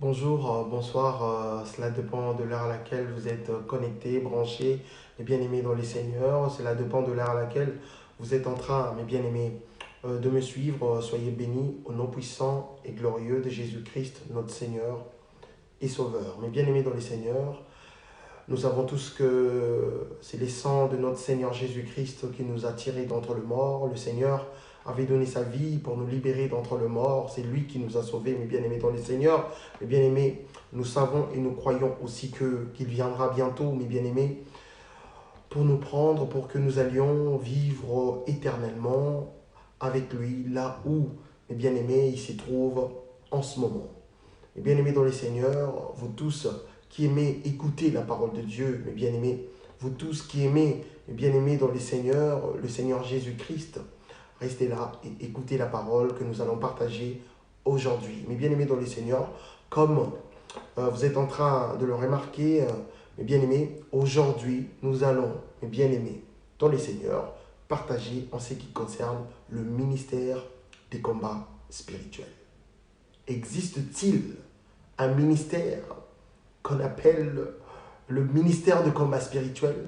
Bonjour, bonsoir, cela dépend de l'heure à laquelle vous êtes connectés, branchés, mes bien-aimés dans les seigneurs. Cela dépend de l'heure à laquelle vous êtes en train, mes bien-aimés, de me suivre. Soyez bénis au nom puissant et glorieux de Jésus-Christ, notre Seigneur et Sauveur. Mes bien-aimés dans les seigneurs, nous savons tous que c'est le sang de notre Seigneur Jésus-Christ qui nous a tirés d'entre le mort. Le Seigneur avait donné sa vie pour nous libérer d'entre le mort. C'est lui qui nous a sauvés, mes bien-aimés dans les Seigneurs. Mes bien-aimés, nous savons et nous croyons aussi qu'il viendra bientôt, mes bien-aimés, pour nous prendre, pour que nous allions vivre éternellement avec lui, là où, mes bien-aimés, il s'y trouve en ce moment. Mes bien-aimés dans les Seigneurs, vous tous qui aimez écouter la parole de Dieu, mes bien-aimés, vous tous qui aimez, mes bien-aimés dans les Seigneurs, le Seigneur Jésus-Christ, restez là et écoutez la parole que nous allons partager aujourd'hui. Mes bien-aimés dans les Seigneurs, comme vous êtes en train de le remarquer, mes bien-aimés, aujourd'hui, nous allons, mes bien-aimés dans les Seigneurs, partager en ce qui concerne le ministère des combats spirituels. Existe-t-il un ministère qu'on appelle le ministère de combat spirituel?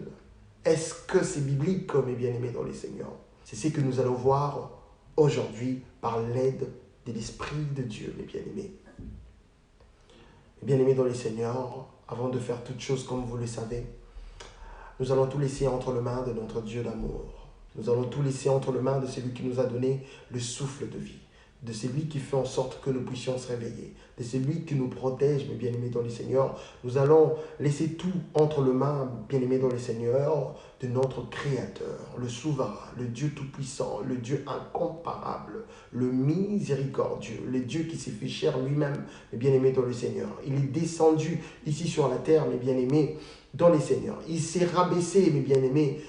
Est-ce que c'est biblique, mes bien-aimés dans les Seigneurs? C'est ce que nous allons voir aujourd'hui par l'aide de l'Esprit de Dieu, mes bien-aimés. Mes bien-aimés dans les Seigneurs, avant de faire toutes choses comme vous le savez, nous allons tout laisser entre les mains de notre Dieu d'amour. Nous allons tout laisser entre les mains de celui qui nous a donné le souffle de vie, de celui qui fait en sorte que nous puissions se réveiller, de celui qui nous protège, mes bien-aimés dans les Seigneurs. Nous allons laisser tout entre les mains, bien-aimés dans les Seigneurs, de notre Créateur, le souverain, le Dieu tout-puissant, le Dieu incomparable, le miséricordieux, le Dieu qui s'est fait chair lui-même, mes bien-aimés dans le Seigneur. Il est descendu ici sur la terre, mes bien-aimés, dans les Seigneurs. Il s'est rabaissé, mes bien-aimés,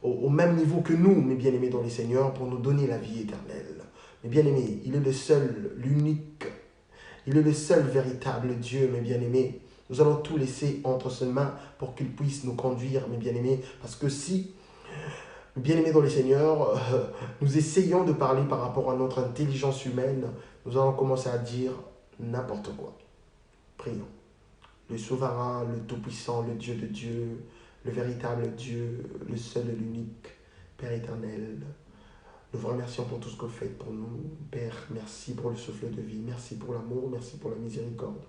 au même niveau que nous, mes bien-aimés dans les Seigneurs, pour nous donner la vie éternelle. Mes bien-aimés, il est le seul, l'unique, il est le seul véritable Dieu, mes bien-aimés. Nous allons tout laisser entre ses mains pour qu'il puisse nous conduire, mes bien-aimés, parce que si, mes bien-aimés dans les Seigneurs, nous essayons de parler par rapport à notre intelligence humaine, nous allons commencer à dire n'importe quoi. Prions. Le souverain, le tout-puissant, le Dieu de Dieu, le véritable Dieu, le seul et l'unique, Père éternel. Nous vous remercions pour tout ce que vous faites pour nous. Père, merci pour le souffle de vie, merci pour l'amour, merci pour la miséricorde.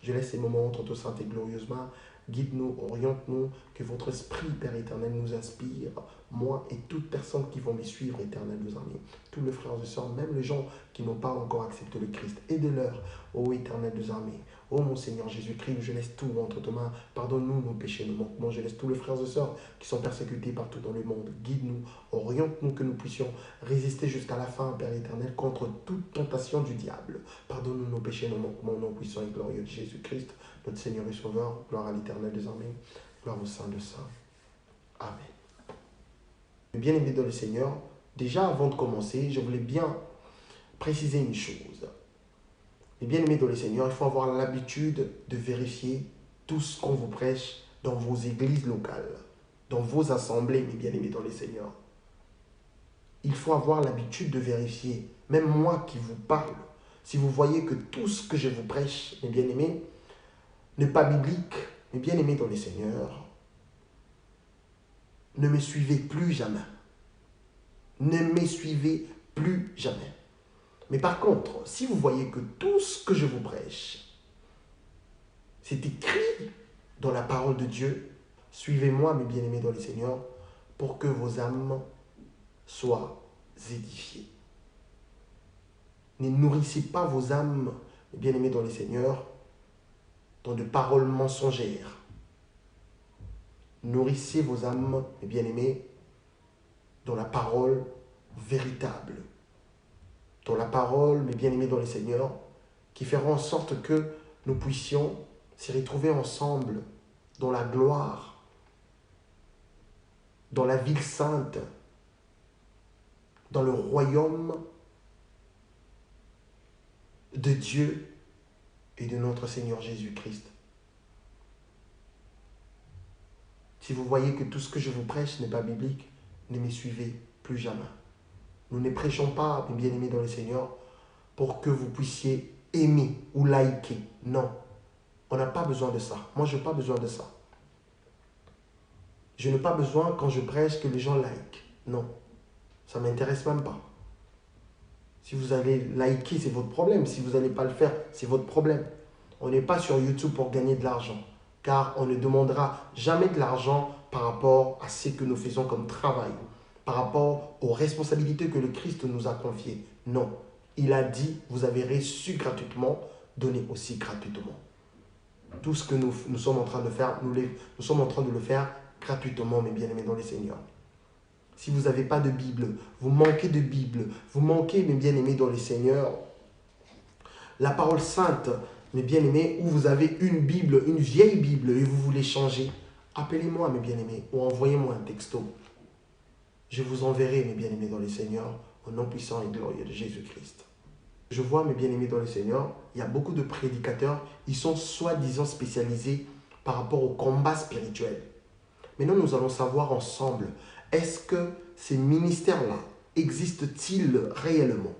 Je laisse ces moments entre toi sainte et glorieusement. Guide-nous, oriente-nous, que votre esprit, Père éternel, nous inspire, moi et toute personne qui vont me suivre, éternel des armées. Tous les frères et sœurs, même les gens qui n'ont pas encore accepté le Christ, aidez-leur, ô éternel des armées. Ô mon Seigneur Jésus-Christ, je laisse tout entre tes mains. Pardonne-nous nos péchés, nos manquements. Je laisse tous les frères et sœurs qui sont persécutés partout dans le monde. Guide-nous, oriente-nous, que nous puissions résister jusqu'à la fin, Père éternel, contre toute tentation du diable. Pardonne-nous nos péchés, nos manquements, au nom puissant et glorieux de Jésus-Christ, notre Seigneur et Sauveur. Gloire à l'Éternel des armées. Gloire au Saint de Saints. Amen. Bien-aimés dans le Seigneur, déjà avant de commencer, je voulais bien préciser une chose. Les bien-aimés dans le Seigneur, il faut avoir l'habitude de vérifier tout ce qu'on vous prêche dans vos églises locales, dans vos assemblées, mes bien-aimés dans le Seigneur. Il faut avoir l'habitude de vérifier. Même moi qui vous parle, si vous voyez que tout ce que je vous prêche, mes bien-aimés, n'est pas biblique, mes bien-aimés dans le Seigneur, ne me suivez plus jamais. Ne me suivez plus jamais. Mais par contre, si vous voyez que tout ce que je vous prêche, c'est écrit dans la parole de Dieu, suivez-moi, mes bien-aimés dans le Seigneur, pour que vos âmes soient édifiées. Ne nourrissez pas vos âmes, mes bien-aimés dans le Seigneur, dans de paroles mensongères. Nourrissez vos âmes, mes bien-aimés, dans la parole véritable. Dans la parole, mes bien-aimés dans le Seigneur, qui fera en sorte que nous puissions se retrouver ensemble dans la gloire, dans la ville sainte, dans le royaume de Dieu et de notre Seigneur Jésus-Christ. Si vous voyez que tout ce que je vous prêche n'est pas biblique, ne me suivez plus jamais. Nous ne prêchons pas, mes bien-aimés dans le Seigneur, pour que vous puissiez aimer ou liker. Non, on n'a pas besoin de ça. Moi, je n'ai pas besoin de ça. Je n'ai pas besoin, quand je prêche, que les gens like. Non, ça ne m'intéresse même pas. Si vous allez liker, c'est votre problème. Si vous n'allez pas le faire, c'est votre problème. On n'est pas sur YouTube pour gagner de l'argent, car on ne demandera jamais de l'argent par rapport à ce que nous faisons comme travail, par rapport aux responsabilités que le Christ nous a confiées. Non, il a dit, vous avez reçu gratuitement, donnez aussi gratuitement. Tout ce que nous sommes en train de faire, nous sommes en train de le faire gratuitement, mes bien-aimés dans les Seigneurs. Si vous n'avez pas de Bible, vous manquez de Bible, vous manquez, mes bien-aimés dans les Seigneurs, la parole sainte, mes bien-aimés, où vous avez une Bible, une vieille Bible, et vous voulez changer, appelez-moi, mes bien-aimés, ou envoyez-moi un texto. Je vous enverrai, mes bien-aimés dans les Seigneurs, au nom puissant et glorieux de Jésus-Christ. Je vois, mes bien-aimés dans le Seigneur, il y a beaucoup de prédicateurs, ils sont soi-disant spécialisés par rapport au combat spirituel. Maintenant, nous allons savoir ensemble, est-ce que ces ministères-là existent-ils réellement?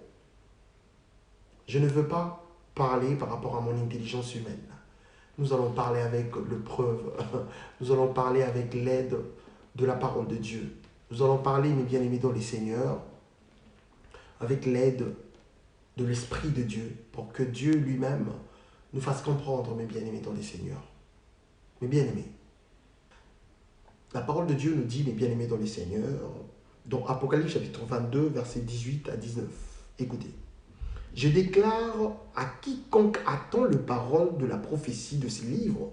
Je ne veux pas parler par rapport à mon intelligence humaine. Nous allons parler avec le preuve, nous allons parler avec l'aide de la parole de Dieu. Nous allons parler, mes bien-aimés dans les Seigneurs, avec l'aide de l'Esprit de Dieu, pour que Dieu lui-même nous fasse comprendre, mes bien-aimés dans les Seigneurs. Mes bien-aimés, la parole de Dieu nous dit, mes bien-aimés dans les Seigneurs, dans Apocalypse chapitre 22, versets 18 à 19. Écoutez. Je déclare à quiconque attend le parole de la prophétie de ces livres,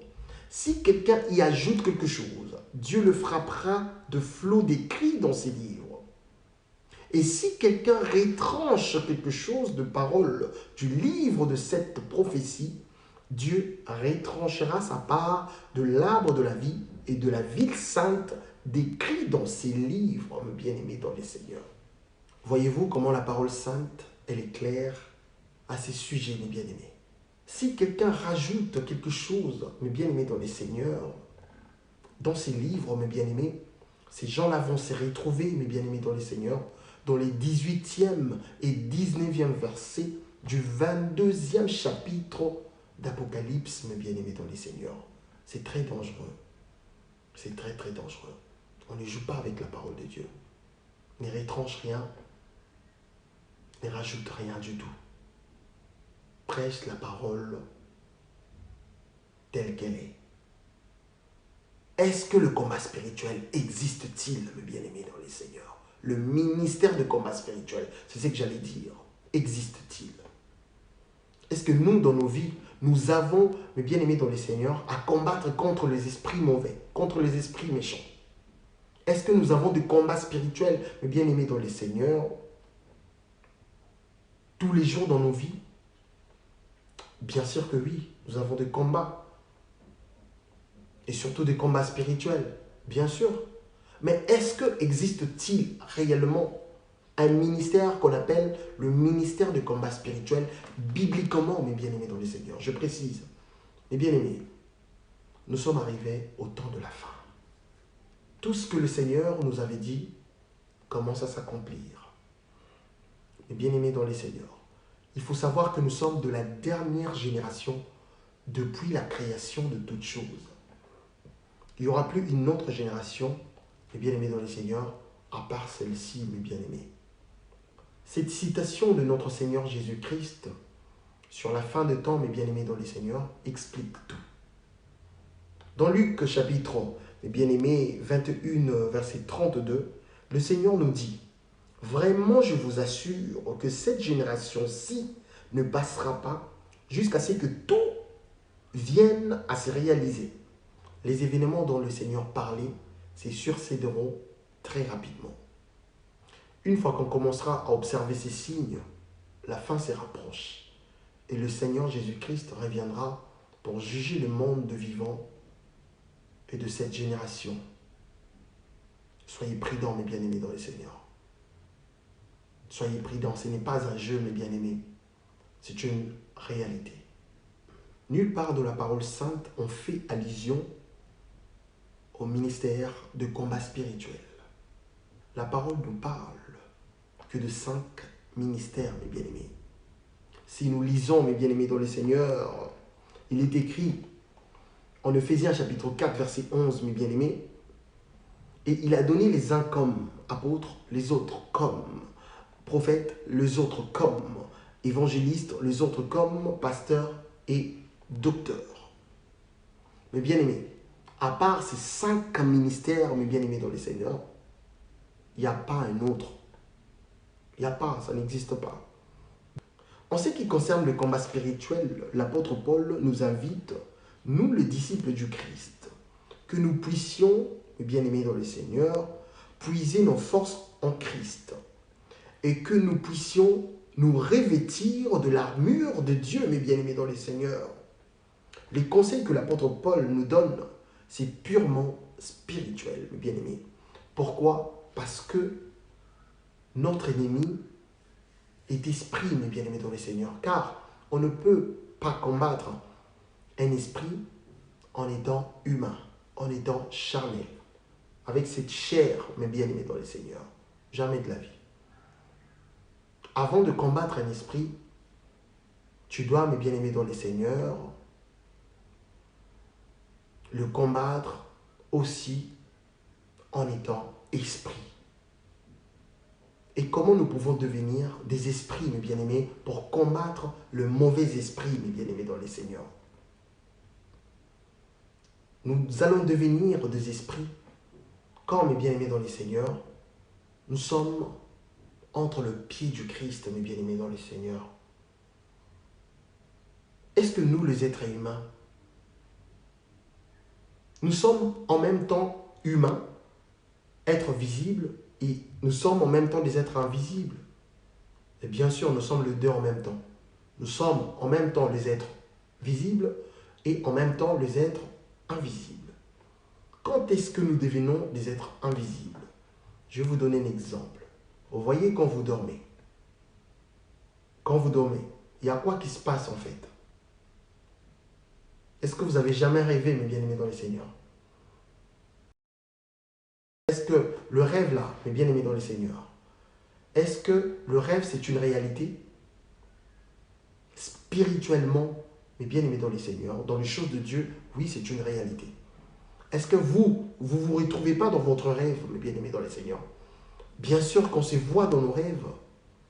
si quelqu'un y ajoute quelque chose, Dieu le frappera de flots d'écrits dans ces livres. Et si quelqu'un retranche quelque chose de parole du livre de cette prophétie, Dieu retranchera sa part de l'arbre de la vie et de la ville sainte décrit dans ces livres, mes bien-aimés dans les Seigneurs. Voyez-vous comment la parole sainte, elle est claire à ces sujets, mes bien-aimés. Si quelqu'un rajoute quelque chose, mes bien-aimés dans les Seigneurs, dans ces livres, mes bien-aimés, ces gens-là vont se retrouver, mes bien-aimés dans les Seigneurs, dans les 18e et 19e versets du 22e chapitre d'Apocalypse, mes bien-aimés dans les Seigneurs. C'est très dangereux. C'est très, très dangereux. On ne joue pas avec la parole de Dieu. Ne retranche rien, ne rajoute rien du tout. Prêche la parole telle qu'elle est. Est-ce que le combat spirituel existe-t-il, mes bien-aimés dans les Seigneurs? Le ministère de combat spirituel, c'est ce que j'allais dire. Existe-t-il? Est-ce que nous, dans nos vies, nous avons, mes bien-aimés dans les Seigneurs, à combattre contre les esprits mauvais, contre les esprits méchants? Est-ce que nous avons des combats spirituels, mes bien-aimés dans les Seigneurs, tous les jours dans nos vies? Bien sûr que oui, nous avons des combats. Et surtout des combats spirituels, bien sûr. Mais est-ce que existe-t-il réellement un ministère qu'on appelle le ministère de combat spirituel, bibliquement, mes bien-aimés dans le Seigneur? Je précise, mes bien-aimés, nous sommes arrivés au temps de la fin. Tout ce que le Seigneur nous avait dit commence à s'accomplir. Mes bien-aimés dans les Seigneurs, il faut savoir que nous sommes de la dernière génération depuis la création de toutes choses. Il n'y aura plus une autre génération, mes bien-aimés dans les Seigneurs, à part celle-ci, mes bien-aimés. Cette citation de notre Seigneur Jésus-Christ sur la fin des temps, mes bien-aimés dans les Seigneurs, explique tout. Dans Luc chapitre, mes bien-aimés, 21, verset 32, le Seigneur nous dit, « Vraiment, je vous assure que cette génération-ci ne passera pas jusqu'à ce que tout vienne à se réaliser. » Les événements dont le Seigneur parlait se succéderont très rapidement. Une fois qu'on commencera à observer ces signes, la fin se rapproche et le Seigneur Jésus-Christ reviendra pour juger le monde de vivants et de cette génération. Soyez prudents, mes bien-aimés dans le Seigneur. Soyez prudents, ce n'est pas un jeu, mes bien-aimés, c'est une réalité. Nulle part de la parole sainte on fait allusion au ministère de combat spirituel. La parole nous parle que de 5 ministères, mes bien-aimés. Si nous lisons, mes bien-aimés dans le Seigneur, il est écrit en Ephésiens chapitre 4, verset 11, mes bien-aimés, et il a donné les uns comme apôtres, les autres comme prophètes, les autres comme évangélistes, les autres comme pasteurs et docteurs. Mes bien-aimés, à part ces 5 ministères, mes bien-aimés dans le Seigneur, il n'y a pas un autre. Il n'y a pas, ça n'existe pas. En ce qui concerne le combat spirituel, l'apôtre Paul nous invite, nous les disciples du Christ, que nous puissions, mes bien-aimés dans le Seigneur, puiser nos forces en Christ et que nous puissions nous revêtir de l'armure de Dieu, mes bien-aimés dans le Seigneur. Les conseils que l'apôtre Paul nous donne, c'est purement spirituel, mes bien-aimés. Pourquoi? Parce que notre ennemi est esprit, mes bien-aimés dans le Seigneur. Car on ne peut pas combattre un esprit en étant humain, en étant charnel. Avec cette chair, mes bien-aimés dans le Seigneur. Jamais de la vie. Avant de combattre un esprit, tu dois, mes bien-aimés dans le Seigneur, le combattre aussi en étant esprit. Et comment nous pouvons devenir des esprits, mes bien-aimés, pour combattre le mauvais esprit, mes bien-aimés dans le Seigneur. Nous allons devenir des esprits quand, mes bien-aimés dans le Seigneur, nous sommes entre le pied du Christ, mes bien-aimés dans le Seigneur. Est-ce que nous, les êtres humains, nous sommes en même temps humains, êtres visibles, et nous sommes en même temps des êtres invisibles? Et bien sûr, nous sommes les deux en même temps. Nous sommes en même temps les êtres visibles et en même temps les êtres invisibles. Quand est-ce que nous devenons des êtres invisibles? Je vais vous donner un exemple. Vous voyez quand vous dormez. Quand vous dormez, il y a quoi qui se passe en fait? Est-ce que vous avez jamais rêvé, mes bien-aimés dans le Seigneur? Est-ce que le rêve là, mes bien-aimés dans le Seigneur, est-ce que le rêve c'est une réalité? Spirituellement, mes bien-aimés dans le Seigneur, dans les choses de Dieu, oui, c'est une réalité. Est-ce que vous vous retrouvez pas dans votre rêve, mes bien-aimés dans le Seigneur? Bien sûr qu'on se voit dans nos rêves.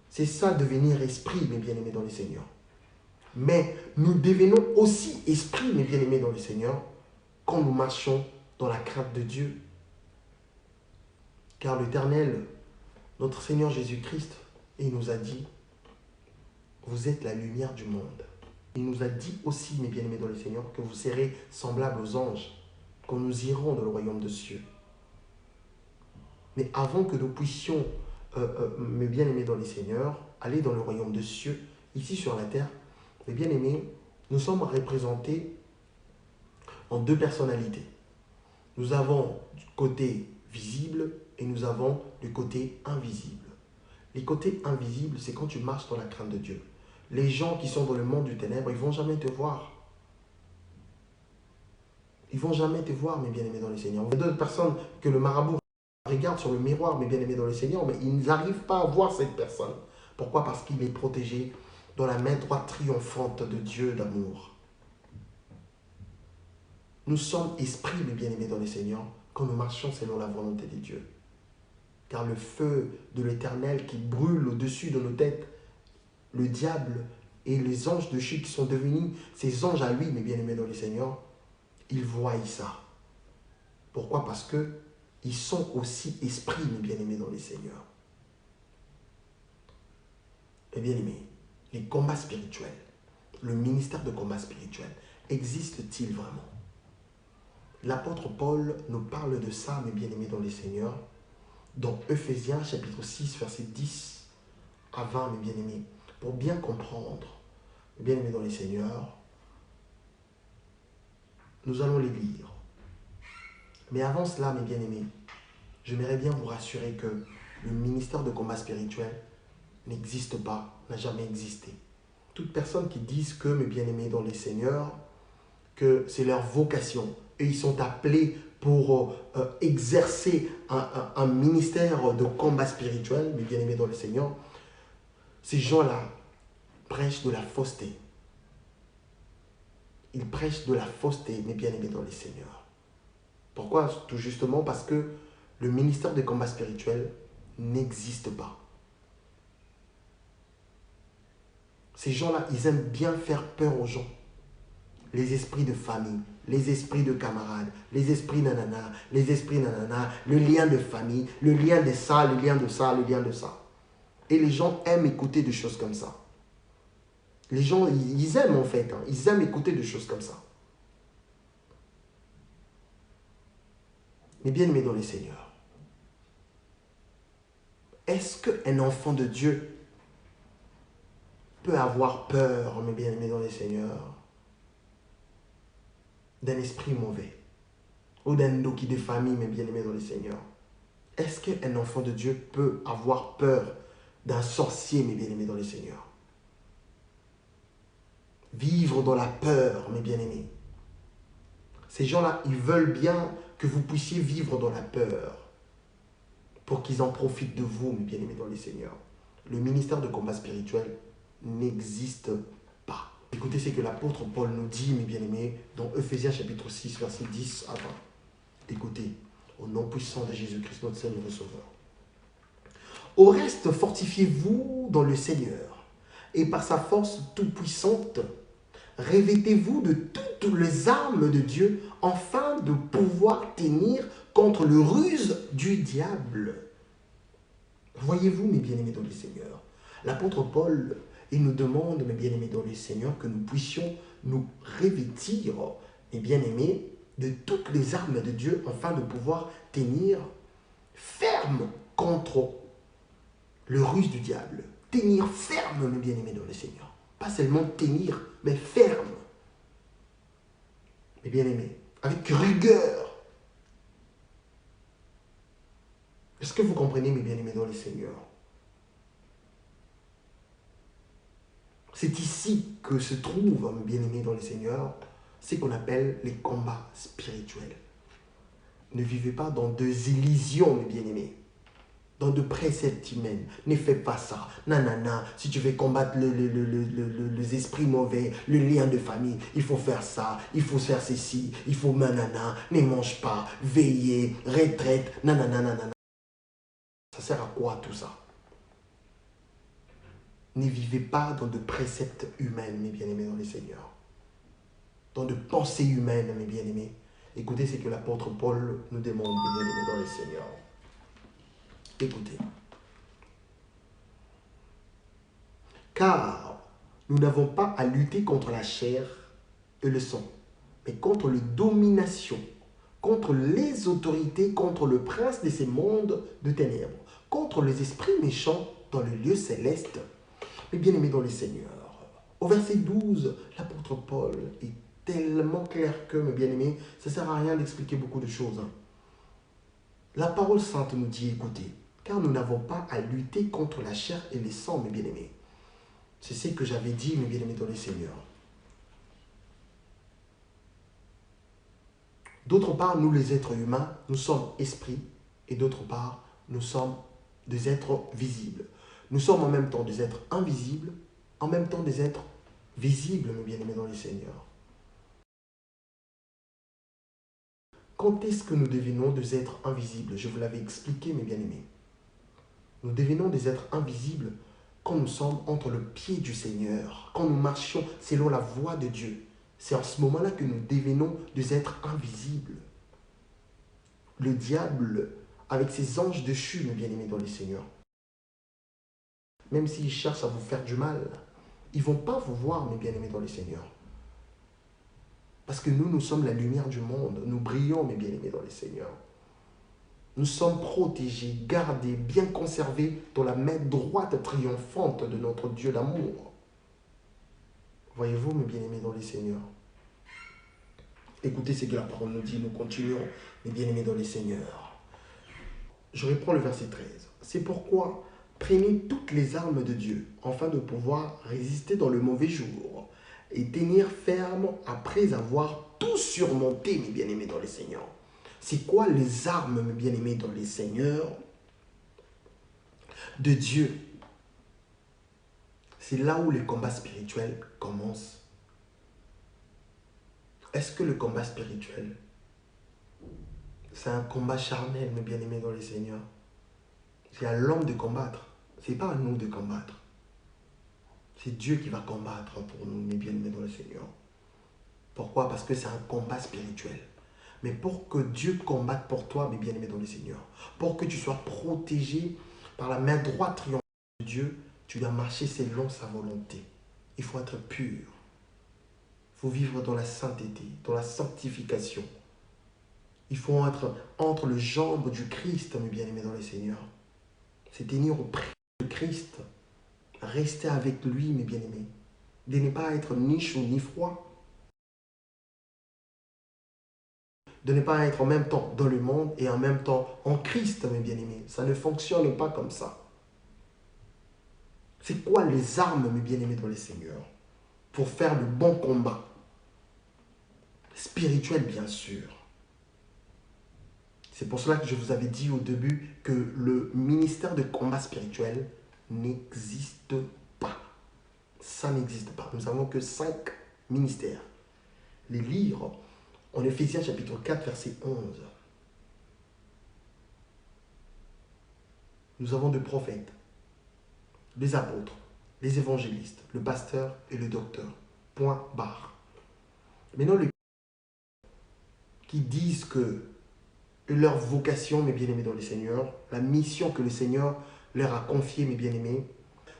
C'est ça, devenir esprit, mes bien-aimés dans le Seigneur. Mais nous devenons aussi esprit, mes bien-aimés dans le Seigneur, quand nous marchons dans la crainte de Dieu. Car l'Éternel, notre Seigneur Jésus-Christ, il nous a dit, vous êtes la lumière du monde. Il nous a dit aussi, mes bien-aimés dans le Seigneur, que vous serez semblables aux anges, quand nous irons dans le royaume de cieux. Mais avant que nous puissions, mes bien-aimés dans les Seigneurs, aller dans le royaume de cieux, ici sur la terre, mes bien-aimés, nous sommes représentés en 2 personnalités. Nous avons du côté visible et nous avons le côté invisible. Les côtés invisibles, c'est quand tu marches dans la crainte de Dieu. Les gens qui sont dans le monde du ténèbre, ils ne vont jamais te voir. Ils ne vont jamais te voir, mes bien-aimés dans le Seigneur. Il y a d'autres personnes que le marabout regarde sur le miroir, mes bien-aimés dans le Seigneur, mais ils n'arrivent pas à voir cette personne. Pourquoi? Parce qu'il est protégé dans la main droite triomphante de Dieu d'amour. Nous sommes esprits, mes bien-aimés dans le Seigneur, quand nous marchons selon la volonté de Dieu. Car le feu de l'Éternel qui brûle au-dessus de nos têtes, le diable et les anges de chute qui sont devenus ces anges à lui, mes bien-aimés dans le Seigneur, ils voient ça. Pourquoi? Parce qu'ils sont aussi esprits, mes bien-aimés dans le Seigneur. Mes bien-aimés, les combats spirituels, le ministère de combat spirituel, existe-t-il vraiment? L'apôtre Paul nous parle de ça, mes bien-aimés dans le Seigneur, dans Ephésiens chapitre 6, verset 10 à 20, mes bien-aimés. Pour bien comprendre, mes bien-aimés dans le Seigneur, nous allons les lire. Mais avant cela, mes bien-aimés, j'aimerais bien vous rassurer que le ministère de combat spirituel n'existe pas, n'a jamais existé. Toutes personnes qui disent que, mes bien-aimés dans les Seigneurs, que c'est leur vocation, et ils sont appelés pour exercer un ministère de combat spirituel, mes bien-aimés dans le Seigneur, ces gens-là, prêchent de la fausseté. Ils prêchent de la fausseté, mes bien-aimés dans les seigneurs. Pourquoi? Tout justement parce que le ministère de combat spirituel n'existe pas. Ces gens-là, ils aiment bien faire peur aux gens. Les esprits de famille, les esprits de camarades, les esprits nanana, les esprits nanana, le lien de famille, le lien de ça, le lien de ça, le lien de ça. Et les gens aiment écouter des choses comme ça. Les gens, ils aiment en fait, hein, ils aiment écouter des choses comme ça. Mais bien aimés dans les seigneurs, est-ce qu'un enfant de Dieu peut avoir peur, mes bien aimés dans les seigneurs, d'un esprit mauvais ou d'un doki de famille, mes bien aimés dans les seigneurs? Est-ce qu'un enfant de Dieu peut avoir peur d'un sorcier, mes bien aimés dans les seigneurs? Vivre dans la peur, mes bien aimés. Ces gens-là, ils veulent bien que vous puissiez vivre dans la peur pour qu'ils en profitent de vous, mes bien-aimés dans les seigneurs. Le ministère de combat spirituel n'existe pas. Écoutez ce que l'apôtre Paul nous dit, mes bien-aimés, dans Ephésiens chapitre 6, verset 10 à 20. Écoutez, au nom puissant de Jésus-Christ, notre Seigneur et Sauveur. Au reste, fortifiez-vous dans le Seigneur, et par sa force toute-puissante, revêtez-vous de toutes les armes de Dieu, afin de pouvoir tenir contre le ruse du diable. Voyez-vous, mes bien-aimés dans le Seigneur, l'apôtre Paul, il nous demande, mes bien-aimés dans le Seigneur, que nous puissions nous revêtir, mes bien-aimés, de toutes les armes de Dieu, afin de pouvoir tenir ferme contre le ruse du diable. Tenir ferme, mes bien-aimés dans le Seigneur. Pas seulement tenir, mais ferme. Mes bien-aimés, avec rigueur. Est-ce que vous comprenez, mes bien-aimés dans le Seigneur? C'est ici que se trouve, mes bien-aimés dans le Seigneur, ce qu'on appelle les combats spirituels. Ne vivez pas dans des illusions, mes bien-aimés. Dans de préceptes humains. Ne fais pas ça. Nanana, si tu veux combattre les esprits mauvais, le lien de famille, il faut faire ça, il faut faire ceci, il faut nanana, ne mange pas, veiller, retraite, nanana, nanana. Ça sert à quoi tout ça? Ne vivez pas dans de préceptes humains, mes bien-aimés dans les seigneurs. Dans de pensées humaines, mes bien-aimés. Écoutez ce que l'apôtre Paul nous demande, mes bien-aimés dans les seigneurs. Écoutez. Car nous n'avons pas à lutter contre la chair et le sang, mais contre les dominations, contre les autorités, contre le prince de ces mondes de ténèbres, contre les esprits méchants dans le lieu céleste. Mais bien aimés dans les seigneurs, au verset 12, l'apôtre Paul est tellement clair que, mes bien-aimés, ça ne sert à rien d'expliquer beaucoup de choses. La parole sainte nous dit, écoutez, car nous n'avons pas à lutter contre la chair et les sangs, mes bien-aimés. C'est ce que j'avais dit, mes bien-aimés dans les seigneurs. D'autre part, nous les êtres humains, nous sommes esprits, et d'autre part, nous sommes des êtres visibles. Nous sommes en même temps des êtres invisibles, en même temps des êtres visibles, mes bien-aimés dans les seigneurs. Quand est-ce que nous devenons des êtres invisibles? Je vous l'avais expliqué, mes bien-aimés. Nous devenons des êtres invisibles quand nous sommes entre le pied du Seigneur, quand nous marchions selon la voie de Dieu. C'est en ce moment-là que nous devenons des êtres invisibles. Le diable, avec ses anges déchus, mes bien-aimés dans les seigneurs, même s'ils cherchent à vous faire du mal, ils ne vont pas vous voir, mes bien-aimés dans les seigneurs. Parce que nous, nous sommes la lumière du monde. Nous brillons, mes bien-aimés dans les seigneurs. Nous sommes protégés, gardés, bien conservés dans la main droite triomphante de notre Dieu d'amour. Voyez-vous, mes bien-aimés dans les seigneurs. Écoutez ce que la parole nous dit, nous continuons, mes bien-aimés dans les seigneurs. Je reprends le verset 13. C'est pourquoi prenez toutes les armes de Dieu, afin de pouvoir résister dans le mauvais jour, et tenir ferme après avoir tout surmonté, mes bien-aimés dans les seigneurs. C'est quoi les armes, mes bien-aimés dans les seigneurs, de Dieu? C'est là où les combats spirituels commencent. Est-ce que le combat spirituel, c'est un combat charnel, mes bien-aimés dans le Seigneur? C'est à l'homme de combattre. Ce n'est pas à nous de combattre. C'est Dieu qui va combattre pour nous, mes bien-aimés dans le Seigneur. Pourquoi? Parce que c'est un combat spirituel. Mais pour que Dieu combatte pour toi, mes bien-aimés dans le Seigneur, pour que tu sois protégé par la main droite triomphante de Dieu, tu dois marcher selon sa volonté. Il faut être pur. Il faut vivre dans la sainteté, dans la sanctification. Il faut être entre les jambes du Christ, mes bien-aimés dans le Seigneur. C'est tenir auprès de Christ. Rester avec lui, mes bien-aimés. De ne pas être ni chaud ni froid. De ne pas être en même temps dans le monde et en même temps en Christ, mes bien-aimés. Ça ne fonctionne pas comme ça. C'est quoi les armes, mes bien-aimés dans le Seigneur, pour faire le bon combat? Spirituel, bien sûr. C'est pour cela que je vous avais dit au début que le ministère de combat spirituel n'existe pas. Ça n'existe pas. Nous n'avons que 5 ministères. Les lire en Éphésiens chapitre 4, verset 11. Nous avons des prophètes, des apôtres, les évangélistes, le pasteur et le docteur. Point barre. Maintenant, les qui disent que leur vocation, mes bien-aimés dans le Seigneur, la mission que le Seigneur leur a confiée, mes bien-aimés,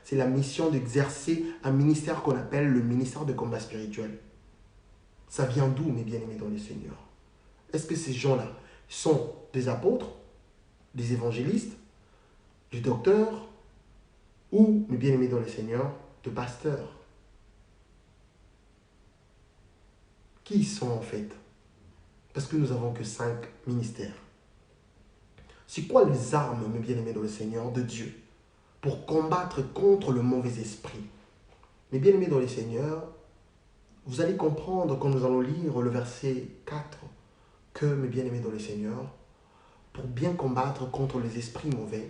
c'est la mission d'exercer un ministère qu'on appelle le ministère de combat spirituel. Ça vient d'où, mes bien-aimés dans le Seigneur? Est-ce que ces gens-là sont des apôtres, des évangélistes, des docteurs ou, mes bien-aimés dans le Seigneur, de pasteurs? Qui ils sont en fait? Parce que nous n'avons que 5 ministères. C'est quoi les armes, mes bien-aimés dans le Seigneur, de Dieu pour combattre contre le mauvais esprit? Mes bien-aimés dans le Seigneur, vous allez comprendre quand nous allons lire le verset 4 que, mes bien-aimés dans le Seigneur, pour bien combattre contre les esprits mauvais,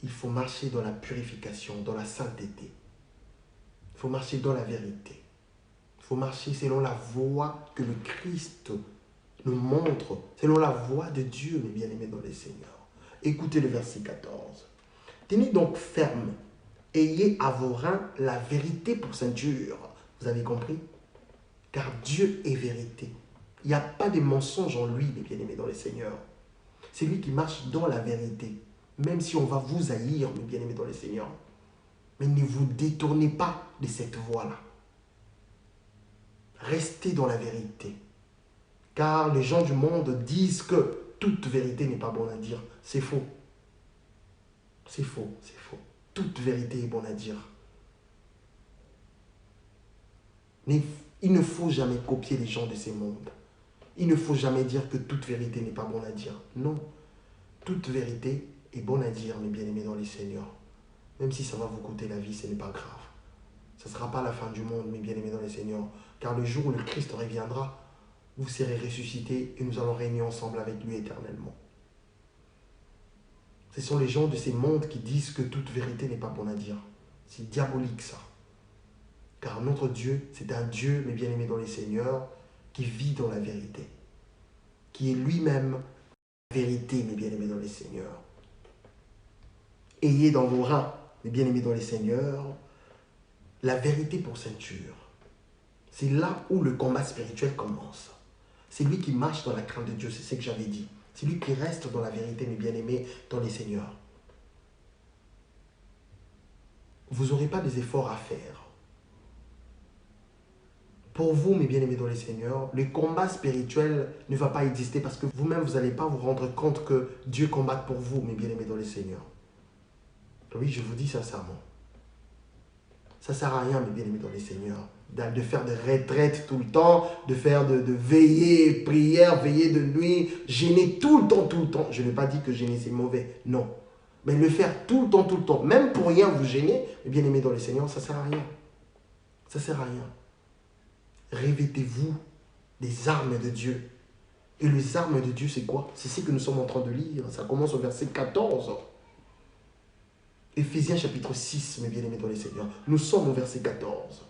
il faut marcher dans la purification, dans la sainteté. Il faut marcher dans la vérité. Il faut marcher selon la voie que le Christ nous montre, selon la voie de Dieu, mes bien-aimés dans le Seigneur. Écoutez le verset 14. Tenez donc ferme, ayez à vos reins la vérité pour ceinture. Vous avez compris? Car Dieu est vérité. Il n'y a pas de mensonge en lui, mes bien-aimés dans le Seigneur. C'est lui qui marche dans la vérité. Même si on va vous haïr, mes bien-aimés dans le Seigneur. Mais ne vous détournez pas de cette voie-là. Restez dans la vérité. Car les gens du monde disent que toute vérité n'est pas bonne à dire. C'est faux. C'est faux, c'est faux. Toute vérité est bonne à dire. Mais il ne faut jamais copier les gens de ces mondes. Il ne faut jamais dire que toute vérité n'est pas bonne à dire. Non. Toute vérité est bonne à dire, mes bien-aimés dans les Seigneurs. Même si ça va vous coûter la vie, ce n'est pas grave. Ce ne sera pas la fin du monde, mes bien-aimés dans les Seigneurs. Car le jour où le Christ reviendra, vous serez ressuscités et nous allons régner ensemble avec lui éternellement. Ce sont les gens de ces mondes qui disent que toute vérité n'est pas bonne à dire. C'est diabolique ça. Car notre Dieu, c'est un Dieu, mes bien-aimés dans les Seigneurs, qui vit dans la vérité. Qui est lui-même la vérité, mes bien-aimés dans les Seigneurs. Ayez dans vos reins, mes bien-aimés dans les Seigneurs, la vérité pour ceinture. C'est là où le combat spirituel commence. C'est lui qui marche dans la crainte de Dieu, c'est ce que j'avais dit. C'est lui qui reste dans la vérité, mes bien-aimés, dans les Seigneurs. Vous n'aurez pas des efforts à faire. Pour vous, mes bien-aimés dans les Seigneurs, le combat spirituel ne va pas exister parce que vous-même, vous n'allez pas vous rendre compte que Dieu combat pour vous, mes bien-aimés dans les Seigneurs. Oui, je vous dis sincèrement. Ça ne sert à rien, mes bien-aimés dans les Seigneurs, de faire des retraites tout le temps, de faire de veiller, prière, veiller de nuit, gêner tout le temps, tout le temps. Je n'ai pas dit que gêner c'est mauvais, non. Mais le faire tout le temps, même pour rien vous gêner, mes bien-aimés dans les Seigneurs, ça ne sert à rien. Ça ne sert à rien. Revêtez-vous des armes de Dieu. Et les armes de Dieu, c'est quoi? C'est ce que nous sommes en train de lire. Ça commence au verset 14. Éphésiens chapitre 6, mes bien-aimés dans les Seigneurs. Nous sommes au verset 14.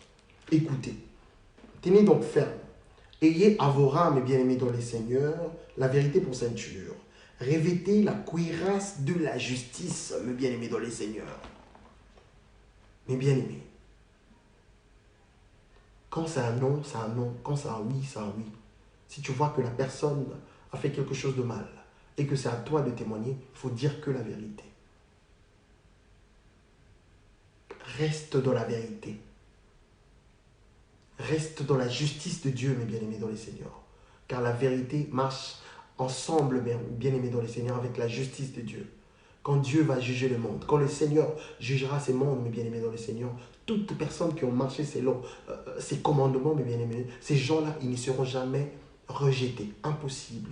Écoutez. Tenez donc ferme. Ayez à vos reins, mes bien-aimés dans les Seigneurs, la vérité pour ceinture. Revêtez la cuirasse de la justice, mes bien-aimés dans les Seigneurs. Mes bien-aimés. Quand c'est un non, c'est un non. Quand c'est un oui, c'est un oui. Si tu vois que la personne a fait quelque chose de mal et que c'est à toi de témoigner, il faut dire que la vérité. Reste dans la vérité. Reste dans la justice de Dieu, mes bien-aimés dans les Seigneurs. Car la vérité marche ensemble, mes bien-aimés dans les Seigneurs, avec la justice de Dieu. Quand Dieu va juger le monde, quand le Seigneur jugera ces mondes, mes bien-aimés dans le Seigneur, toutes personnes qui ont marché selon ses commandements, mes bien-aimés, ces gens-là, ils ne seront jamais rejetés. Impossible.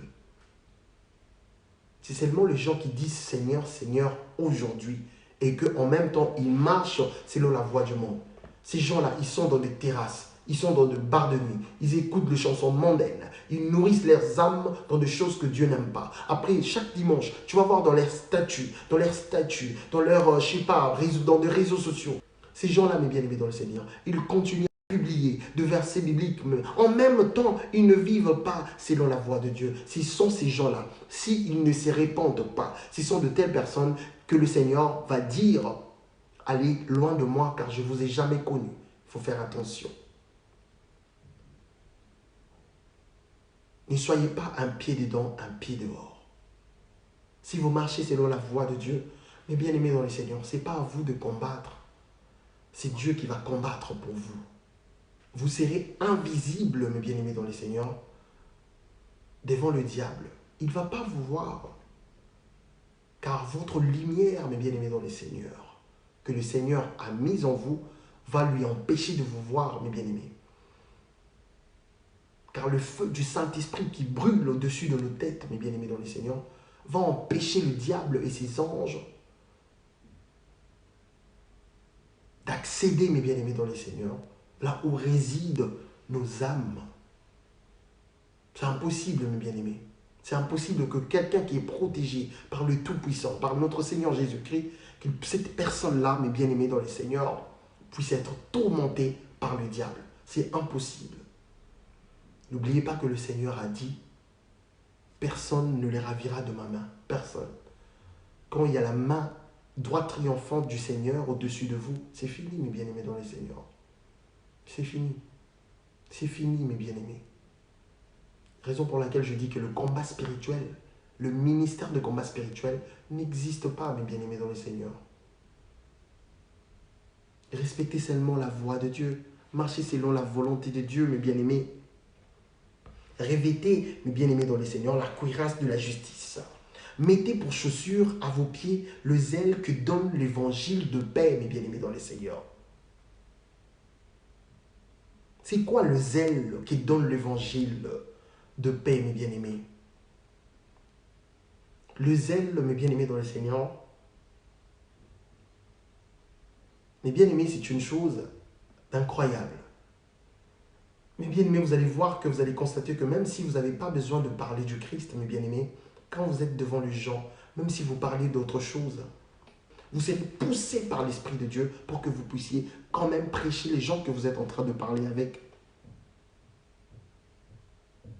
C'est seulement les gens qui disent Seigneur, Seigneur, aujourd'hui, et qu'en même temps, ils marchent selon la voie du monde. Ces gens-là, ils sont dans des terrasses, ils sont dans des bars de nuit, ils écoutent des chansons mondaines, ils nourrissent leurs âmes dans des choses que Dieu n'aime pas. Après, chaque dimanche, tu vas voir dans leurs statuts, dans leurs, je sais pas, dans des réseaux sociaux. Ces gens-là, mes bien-aimés dans le Seigneur, ils continuent à publier de versets bibliques, mais en même temps, ils ne vivent pas selon la voie de Dieu. Ce sont ces gens-là, s'ils ne se répandent pas, ce sont de telles personnes que le Seigneur va dire, allez loin de moi car je ne vous ai jamais connu. Il faut faire attention. Ne soyez pas un pied dedans, un pied dehors. Si vous marchez selon la voie de Dieu, mes bien-aimés dans le Seigneur, ce n'est pas à vous de combattre. C'est Dieu qui va combattre pour vous. Vous serez invisible, mes bien-aimés dans le Seigneur, devant le diable. Il ne va pas vous voir. Car votre lumière, mes bien-aimés dans le Seigneur, que le Seigneur a mise en vous, va lui empêcher de vous voir, mes bien-aimés. Car le feu du Saint-Esprit qui brûle au-dessus de nos têtes, mes bien-aimés dans le Seigneur, va empêcher le diable et ses anges d'accéder, mes bien-aimés dans le Seigneur, là où résident nos âmes. C'est impossible, mes bien-aimés. C'est impossible que quelqu'un qui est protégé par le Tout-Puissant, par notre Seigneur Jésus-Christ, que cette personne-là, mes bien-aimés dans le Seigneur, puisse être tourmentée par le diable. C'est impossible. N'oubliez pas que le Seigneur a dit, personne ne les ravira de ma main. Personne. Quand il y a la main droite triomphante du Seigneur au-dessus de vous, c'est fini, mes bien-aimés dans le Seigneur. C'est fini. C'est fini, mes bien-aimés. Raison pour laquelle je dis que le combat spirituel, le ministère de combat spirituel n'existe pas, mes bien-aimés dans le Seigneur. Respectez seulement la voie de Dieu. Marchez selon la volonté de Dieu, mes bien-aimés. Revêtez, mes bien-aimés dans le Seigneur, la cuirasse de la justice. Mettez pour chaussure à vos pieds le zèle que donne l'évangile de paix, mes bien-aimés dans le Seigneur. C'est quoi le zèle qui donne l'évangile de paix, mes bien-aimés? Le zèle, mes bien-aimés dans le Seigneur, mes bien-aimés, c'est une chose incroyable. Mes bien-aimés, vous allez voir que vous allez constater que même si vous n'avez pas besoin de parler du Christ, mes bien-aimés, quand vous êtes devant les gens, même si vous parlez d'autre chose, vous serez poussé par l'Esprit de Dieu pour que vous puissiez quand même prêcher les gens que vous êtes en train de parler avec.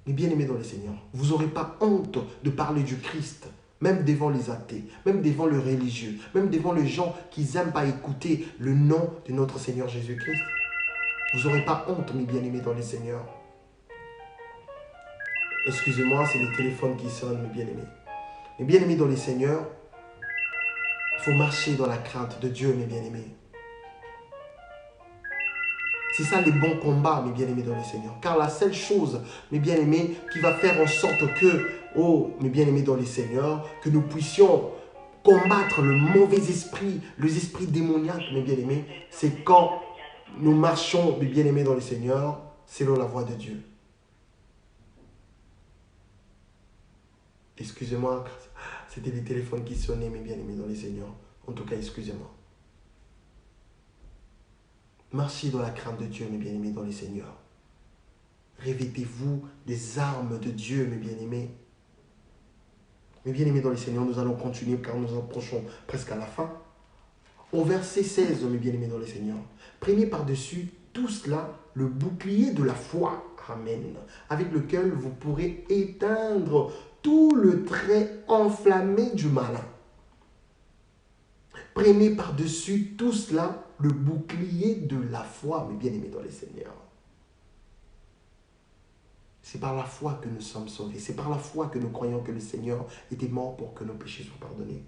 Mes bien-aimés dans le Seigneur, vous n'aurez pas honte de parler du Christ, même devant les athées, même devant les religieux, même devant les gens qui n'aiment pas écouter le nom de notre Seigneur Jésus-Christ. Vous n'aurez pas honte, mes bien-aimés dans le Seigneur. Excusez-moi, c'est le téléphone qui sonne, mes bien-aimés. Mes bien-aimés dans le Seigneur, il faut marcher dans la crainte de Dieu, mes bien-aimés. C'est ça les bons combats, mes bien-aimés dans le Seigneur. Car la seule chose, mes bien-aimés, qui va faire en sorte que, oh, mes bien-aimés dans le Seigneur, que nous puissions combattre le mauvais esprit, les esprits démoniaques, mes bien-aimés, c'est quand nous marchons, mes bien-aimés dans le Seigneur, selon la voie de Dieu. Excusez-moi, c'était les téléphones qui sonnaient, mes bien-aimés dans le Seigneur. En tout cas, excusez-moi. Marchez dans la crainte de Dieu, mes bien-aimés dans le Seigneur. Revêtez-vous des armes de Dieu, mes bien-aimés. Mes bien-aimés dans le Seigneur, nous allons continuer car nous approchons presque à la fin. Au verset 16, mes bien-aimés dans le Seigneur, prenez par-dessus tout cela le bouclier de la foi, amen, avec lequel vous pourrez éteindre tout le trait enflammé du malin. Prenez par-dessus tout cela le bouclier de la foi, mes bien-aimés dans le Seigneur. C'est par la foi que nous sommes sauvés. C'est par la foi que nous croyons que le Seigneur était mort pour que nos péchés soient pardonnés.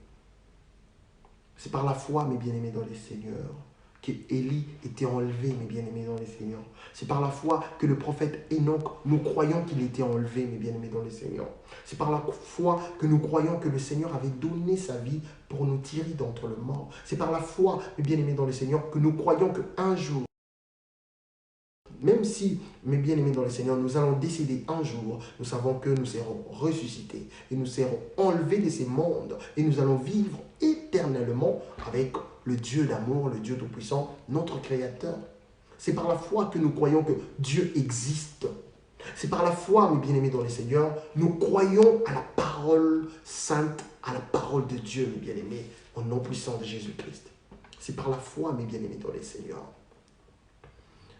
C'est par la foi, mes bien-aimés dans le Seigneur, que Élie était enlevé, mes bien-aimés dans le Seigneur. C'est par la foi que le prophète Enoch, nous croyons qu'il était enlevé, mes bien-aimés dans le Seigneur. C'est par la foi que nous croyons que le Seigneur avait donné sa vie pour nous tirer d'entre le mort. C'est par la foi, mes bien-aimés dans le Seigneur, que nous croyons qu'un jour, même si, mes bien-aimés dans le Seigneur, nous allons décéder un jour, nous savons que nous serons ressuscités et nous serons enlevés de ces mondes et nous allons vivre éternellement avec le Dieu d'amour, le Dieu tout-puissant, notre Créateur. C'est par la foi que nous croyons que Dieu existe. C'est par la foi, mes bien-aimés dans le Seigneur, nous croyons à la parole sainte, à la parole de Dieu, mes bien-aimés, au nom puissant de Jésus-Christ. C'est par la foi, mes bien-aimés dans le Seigneur.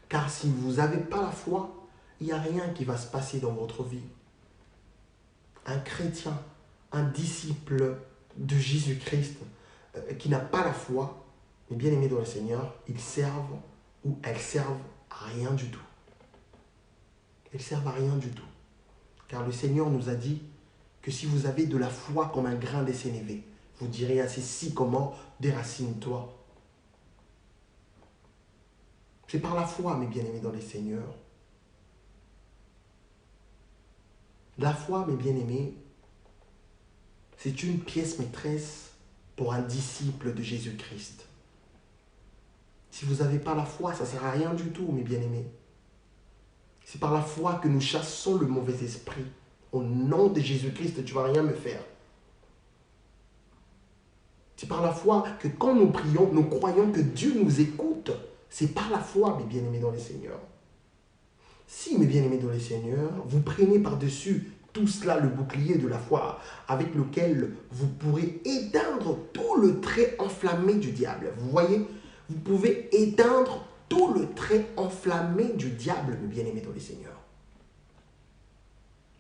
Car si vous n'avez pas la foi, il n'y a rien qui va se passer dans votre vie. Un chrétien, un disciple de Jésus-Christ qui n'a pas la foi, mais bien aimé dans le Seigneur, ils servent ou elles servent à rien du tout. Elles servent à rien du tout. Car le Seigneur nous a dit que si vous avez de la foi comme un grain de sénévé, vous direz à ces sycomores, déracine-toi. C'est par la foi, mes bien-aimés dans les Seigneurs. La foi, mes bien-aimés, c'est une pièce maîtresse pour un disciple de Jésus-Christ. Si vous n'avez pas la foi, ça ne sert à rien du tout, mes bien-aimés. C'est par la foi que nous chassons le mauvais esprit. Au nom de Jésus-Christ, tu ne vas rien me faire. C'est par la foi que quand nous prions, nous croyons que Dieu nous écoute. C'est par la foi, mes bien-aimés dans les Seigneurs. Si, mes bien-aimés dans les Seigneurs, vous prenez par-dessus tout cela le bouclier de la foi, avec lequel vous pourrez éteindre tout le trait enflammé du diable. Vous voyez, vous pouvez éteindre tout le trait enflammé du diable, mes bien-aimés dans les Seigneurs.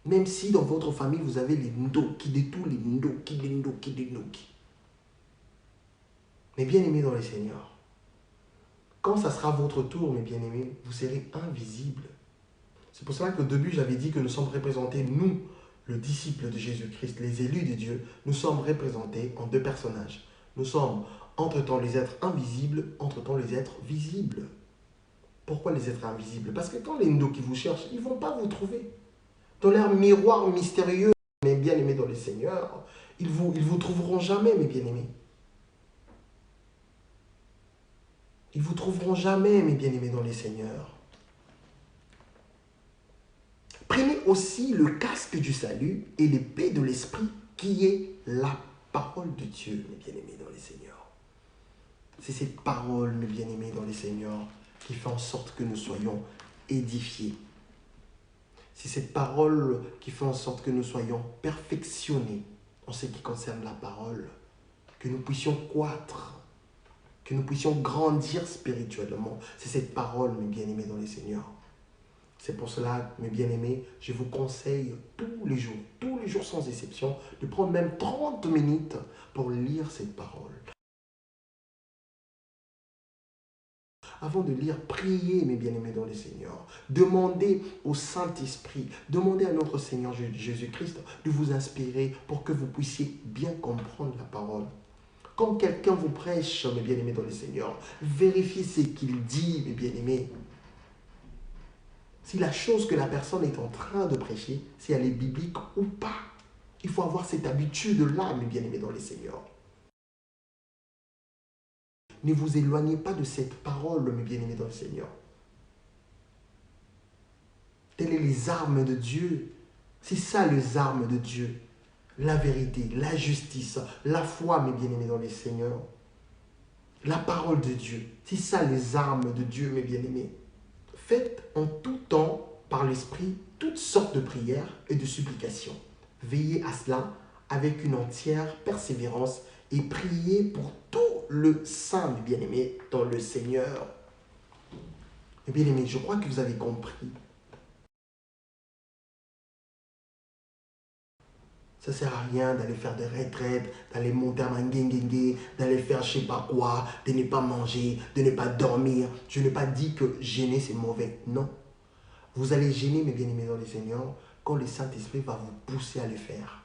Même si dans votre famille, vous avez les ndoki de tous les ndoki, les ndoki, les ndoki. Mes bien-aimés dans les Seigneurs, quand ça sera votre tour, mes bien-aimés, vous serez invisibles. C'est pour cela qu'au début, j'avais dit que nous sommes représentés, nous, le disciple de Jésus-Christ, les élus de Dieu, nous sommes représentés en deux personnages. Nous sommes entre-temps les êtres invisibles, entre-temps les êtres visibles. Pourquoi les êtres invisibles? Parce que quand les ndos qui vous cherchent, ils ne vont pas vous trouver. Dans leur miroir mystérieux, mes bien-aimés dans le Seigneur, ils vous trouveront jamais, mes bien-aimés. Ils ne vous trouveront jamais, mes bien-aimés dans les Seigneurs. Prenez aussi le casque du salut et l'épée de l'esprit qui est la parole de Dieu, mes bien-aimés dans les Seigneurs. C'est cette parole, mes bien-aimés dans les Seigneurs, qui fait en sorte que nous soyons édifiés. C'est cette parole qui fait en sorte que nous soyons perfectionnés en ce qui concerne la parole, que nous puissions croître, que nous puissions grandir spirituellement. C'est cette parole, mes bien-aimés dans les Seigneurs. C'est pour cela, mes bien-aimés, je vous conseille tous les jours sans exception, de prendre même 30 minutes pour lire cette parole. Avant de lire, priez, mes bien-aimés dans les Seigneurs. Demandez au Saint-Esprit, demandez à notre Seigneur Jésus-Christ de vous inspirer pour que vous puissiez bien comprendre la parole. Quand quelqu'un vous prêche, mes bien-aimés dans les Seigneurs, vérifiez ce qu'il dit, mes bien-aimés. Si la chose que la personne est en train de prêcher, si elle est biblique ou pas. Il faut avoir cette habitude-là, mes bien-aimés dans les Seigneurs. Ne vous éloignez pas de cette parole, mes bien-aimés dans le Seigneur. Telles sont les armes de Dieu. C'est ça les armes de Dieu. La vérité, la justice, la foi, mes bien-aimés dans les Seigneurs. La parole de Dieu. C'est ça les armes de Dieu, mes bien-aimés. Faites en tout temps, par l'Esprit, toutes sortes de prières et de supplications. Veillez à cela avec une entière persévérance et priez pour tous le sein, mes bien-aimés, dans le Seigneur. Mes bien-aimés, je crois que vous avez compris. Ça ne sert à rien d'aller faire des retraites, d'aller monter à Mangengengue, d'aller faire je ne sais pas quoi, de ne pas manger, de ne pas dormir. Je n'ai pas dit que gêner c'est mauvais. Non. Vous allez gêner, mes bien-aimés dans le Seigneur, quand le Saint-Esprit va vous pousser à le faire.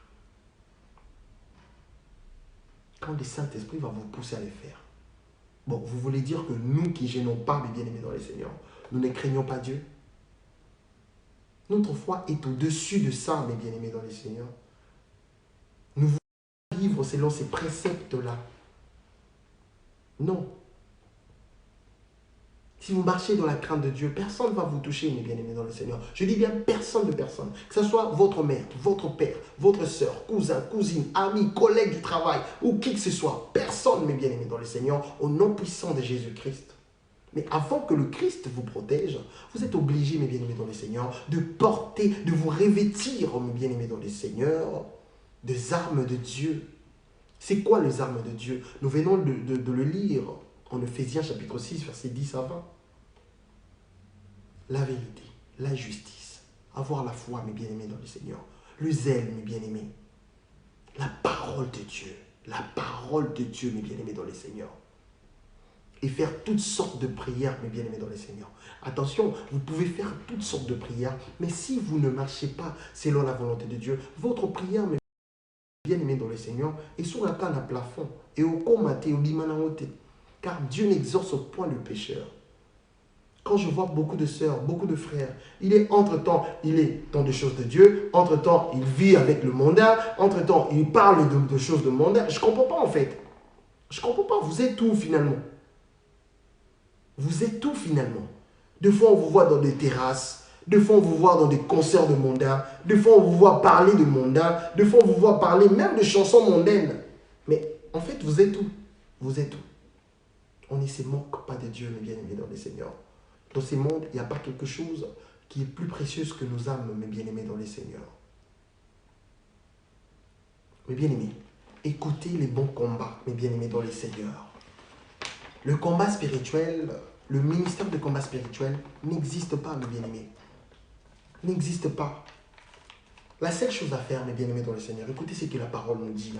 Quand le Saint-Esprit va vous pousser à le faire. Bon, vous voulez dire que nous qui gênons pas, mes bien-aimés dans le Seigneur, nous ne craignons pas Dieu? Notre foi est au-dessus de ça, mes bien-aimés dans le Seigneur. Nous voulons vivre selon ces préceptes-là. Non. Si vous marchez dans la crainte de Dieu, personne ne va vous toucher, mes bien-aimés dans le Seigneur. Je dis bien personne de personne. Que ce soit votre mère, votre père, votre soeur, cousin, cousine, ami, collègue du travail ou qui que ce soit. Personne, mes bien-aimés dans le Seigneur, au nom puissant de Jésus-Christ. Mais avant que le Christ vous protège, vous êtes obligés, mes bien-aimés dans le Seigneur, de porter, de vous revêtir, mes bien-aimés dans le Seigneur, des armes de Dieu. C'est quoi les armes de Dieu? Nous venons de le lire en Ephésiens chapitre 6, versets 10 à 20. La vérité, la justice, avoir la foi, mes bien-aimés dans le Seigneur, le zèle, mes bien-aimés, la parole de Dieu, mes bien-aimés dans le Seigneur. Et faire toutes sortes de prières, mes bien-aimés dans le Seigneur. Attention, vous pouvez faire toutes sortes de prières, mais si vous ne marchez pas selon la volonté de Dieu, votre prière, mes bien-aimés dans le Seigneur, est sur la canne à plafond, et au commaté, au bimanaote. Car Dieu n'exorce point le pécheur. Quand je vois beaucoup de sœurs, beaucoup de frères, il est dans des choses de Dieu, entre-temps, il vit avec le mondain, entre-temps, il parle de choses de mondain. Je ne comprends pas en fait. Je ne comprends pas. Vous êtes où finalement? Vous êtes où finalement? Des fois, on vous voit dans des terrasses, des fois, on vous voit dans des concerts de mondains, des fois, on vous voit parler de mondains, des fois, on vous voit parler même de chansons mondaines. Mais en fait, vous êtes où? Vous êtes où? On ne se moque pas de Dieu, mes bien-aimés dans le Seigneur. Dans ce monde, il n'y a pas quelque chose qui est plus précieux que nos âmes, mes bien-aimés dans le Seigneur. Mes bien-aimés, écoutez les bons combats, mes bien-aimés dans le Seigneur. Le combat spirituel, le ministère de combat spirituel n'existe pas, mes bien-aimés. N'existe pas. La seule chose à faire, mes bien-aimés dans le Seigneur, écoutez ce que la parole nous dit.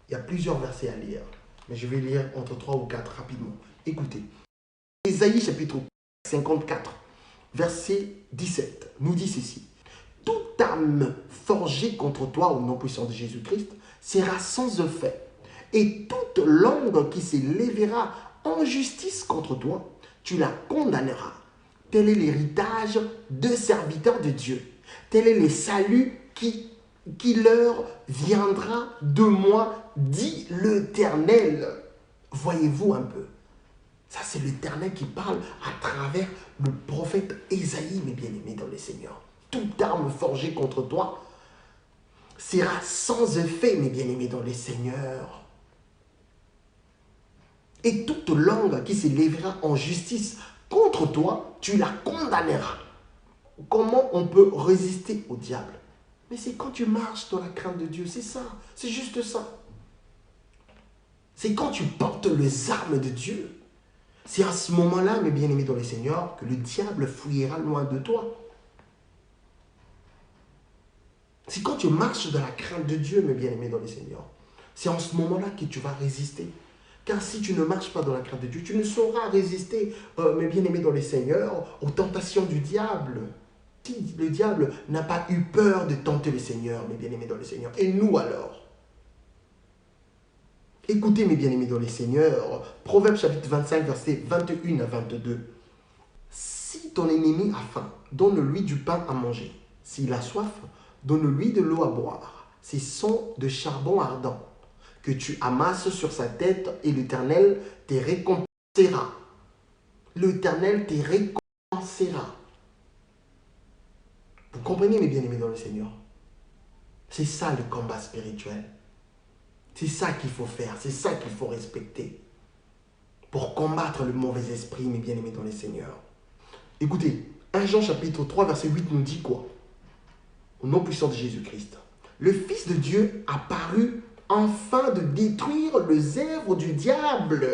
Il y a plusieurs versets à lire, mais je vais lire entre 3 ou 4 rapidement. Écoutez. Ésaïe chapitre 54, verset 17, nous dit ceci. Toute âme forgée contre toi au nom puissant de Jésus-Christ sera sans effet. Et toute langue qui s'élèvera en justice contre toi, tu la condamneras. Tel est l'héritage de serviteurs de Dieu. Tel est le salut qui leur viendra de moi, dit l'Éternel. Voyez-vous un peu. Ça, c'est l'Éternel qui parle à travers le prophète Ésaïe, mes bien-aimés dans le Seigneur. Toute arme forgée contre toi sera sans effet, mes bien-aimés dans le Seigneur. Et toute langue qui s'élèvera en justice contre toi, tu la condamneras. Comment on peut résister au diable? Mais c'est quand tu marches dans la crainte de Dieu, c'est ça, c'est juste ça. C'est quand tu portes les armes de Dieu. C'est à ce moment-là, mes bien-aimés dans le Seigneur, que le diable fuyira loin de toi. C'est quand tu marches dans la crainte de Dieu, mes bien-aimés dans le Seigneur. C'est en ce moment-là que tu vas résister. Car si tu ne marches pas dans la crainte de Dieu, tu ne sauras résister, mes bien-aimés dans le Seigneur, aux tentations du diable. Si le diable n'a pas eu peur de tenter le Seigneur, mes bien-aimés dans le Seigneur, et nous alors? Écoutez, mes bien-aimés dans les Seigneurs, Proverbe chapitre 25, versets 21 à 22. Si ton ennemi a faim, donne-lui du pain à manger. S'il a soif, donne-lui de l'eau à boire. Ce sont de charbon ardent que tu amasses sur sa tête et l'Éternel te récompensera. L'Éternel te récompensera. Vous comprenez, mes bien-aimés dans le Seigneur? C'est ça le combat spirituel. C'est ça qu'il faut faire, c'est ça qu'il faut respecter pour combattre le mauvais esprit, mes bien-aimés dans le Seigneur. Écoutez, 1 Jean chapitre 3, verset 8 nous dit quoi? Au nom puissant de Jésus-Christ. Le Fils de Dieu apparut afin de détruire les œuvres du diable.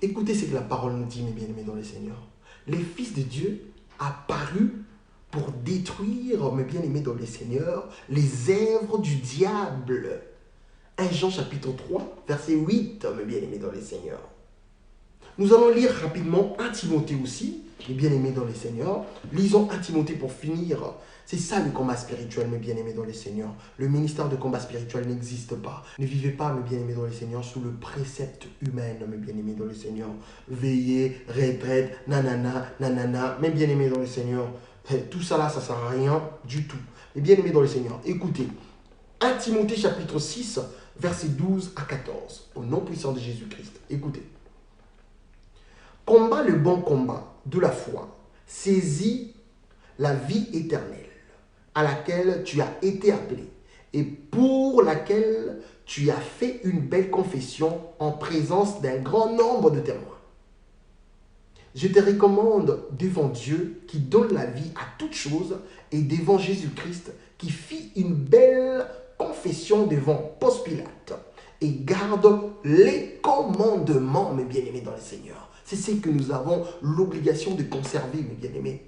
Écoutez ce que la parole nous dit, mes bien-aimés dans le Seigneur. Les fils de Dieu apparus pour détruire, mes bien-aimés dans le Seigneur, les œuvres du diable. 1 Jean chapitre 3, verset 8, mes bien-aimés dans le Seigneur. Nous allons lire rapidement 1 Timothée aussi, mes bien-aimés dans le Seigneur. Lisons 1 Timothée pour finir. C'est ça le combat spirituel, mes bien-aimés dans le Seigneur. Le ministère de combat spirituel n'existe pas. Ne vivez pas, mes bien-aimés dans le Seigneur, sous le précepte humain, mes bien-aimés dans le Seigneur. Veillez, retraite, nanana, nanana. Mes bien-aimés dans le Seigneur, tout ça là, ça ne sert à rien du tout. Mes bien-aimés dans le Seigneur, écoutez. 1 Timothée chapitre 6, versets 12 à 14. Au nom puissant de Jésus-Christ. Écoutez. Combat le bon combat de la foi. Saisis la vie éternelle à laquelle tu as été appelé et pour laquelle tu as fait une belle confession en présence d'un grand nombre de témoins. Je te recommande devant Dieu qui donne la vie à toutes choses et devant Jésus-Christ qui fit une belle confession devant Ponce Pilate et garde les commandements, mes bien-aimés dans le Seigneur. C'est ce que nous avons l'obligation de conserver, mes bien-aimés.